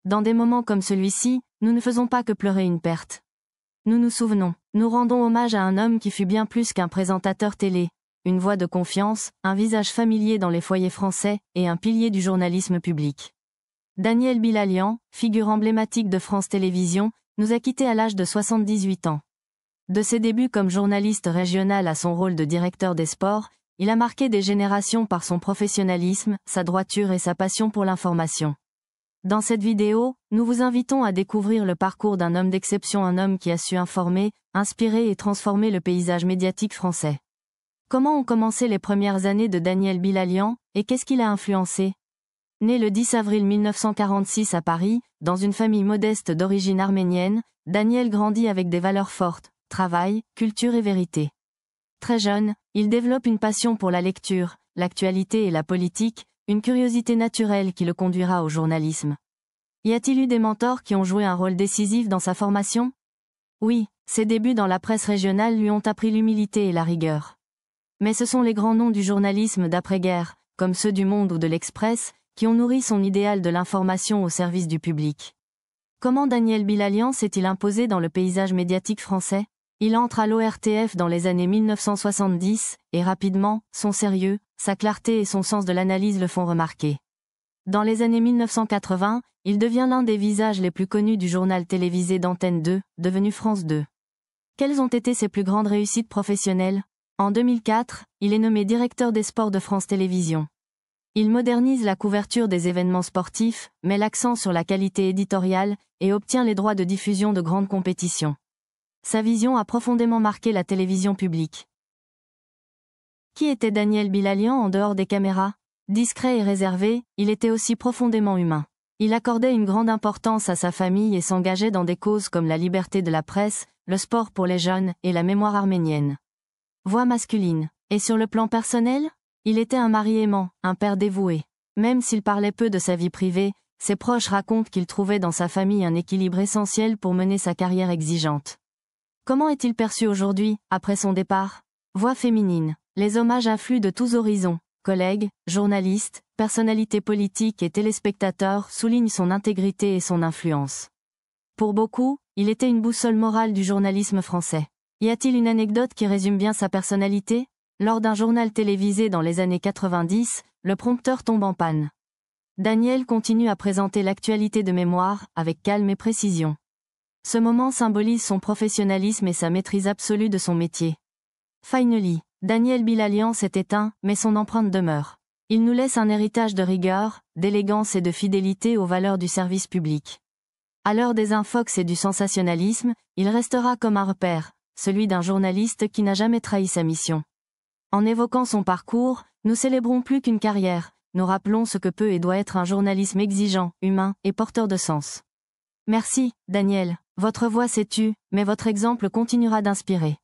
Dans des moments comme celui-ci, nous ne faisons pas que pleurer une perte. Nous nous souvenons, nous rendons hommage à un homme qui fut bien plus qu'un présentateur télé, une voix de confiance, un visage familier dans les foyers français, et un pilier du journalisme public. Daniel Bilalian, figure emblématique de France Télévisions, nous a quittés à l'âge de 78 ans. De ses débuts comme journaliste régional à son rôle de directeur des sports, il a marqué des générations par son professionnalisme, sa droiture et sa passion pour l'information. Dans cette vidéo, nous vous invitons à découvrir le parcours d'un homme d'exception, un homme qui a su informer, inspirer et transformer le paysage médiatique français. Comment ont commencé les premières années de Daniel Bilalian, et qu'est-ce qui l'a influencé? Né le 10 avril 1946 à Paris, dans une famille modeste d'origine arménienne, Daniel grandit avec des valeurs fortes, travail, culture et vérité. Très jeune, il développe une passion pour la lecture, l'actualité et la politique, une curiosité naturelle qui le conduira au journalisme. Y a-t-il eu des mentors qui ont joué un rôle décisif dans sa formation? Oui, ses débuts dans la presse régionale lui ont appris l'humilité et la rigueur. Mais ce sont les grands noms du journalisme d'après-guerre, comme ceux du Monde ou de l'Express, qui ont nourri son idéal de l'information au service du public. Comment Daniel Bilalian s'est-il imposé dans le paysage médiatique français? Il entre à l'ORTF dans les années 1970, et rapidement, son sérieux, sa clarté et son sens de l'analyse le font remarquer. Dans les années 1980, il devient l'un des visages les plus connus du journal télévisé d'Antenne 2, devenu France 2. Quelles ont été ses plus grandes réussites professionnelles? En 2004, il est nommé directeur des sports de France Télévisions. Il modernise la couverture des événements sportifs, met l'accent sur la qualité éditoriale, et obtient les droits de diffusion de grandes compétitions. Sa vision a profondément marqué la télévision publique. Qui était Daniel Bilalian en dehors des caméras? Discret et réservé, il était aussi profondément humain. Il accordait une grande importance à sa famille et s'engageait dans des causes comme la liberté de la presse, le sport pour les jeunes et la mémoire arménienne. Voix masculine. Et sur le plan personnel? Il était un mari aimant, un père dévoué. Même s'il parlait peu de sa vie privée, ses proches racontent qu'il trouvait dans sa famille un équilibre essentiel pour mener sa carrière exigeante. Comment est-il perçu aujourd'hui, après son départ? Voix féminine. Les hommages affluent de tous horizons. Collègues, journalistes, personnalités politiques et téléspectateurs soulignent son intégrité et son influence. Pour beaucoup, il était une boussole morale du journalisme français. Y a-t-il une anecdote qui résume bien sa personnalité? Lors d'un journal télévisé dans les années 90, le prompteur tombe en panne. Daniel continue à présenter l'actualité de mémoire, avec calme et précision. Ce moment symbolise son professionnalisme et sa maîtrise absolue de son métier. Finally, Daniel Bilalian s'est éteint, mais son empreinte demeure. Il nous laisse un héritage de rigueur, d'élégance et de fidélité aux valeurs du service public. À l'heure des infox et du sensationnalisme, il restera comme un repère, celui d'un journaliste qui n'a jamais trahi sa mission. En évoquant son parcours, nous célébrons plus qu'une carrière, nous rappelons ce que peut et doit être un journalisme exigeant, humain et porteur de sens. Merci, Daniel, votre voix s'est tue, mais votre exemple continuera d'inspirer.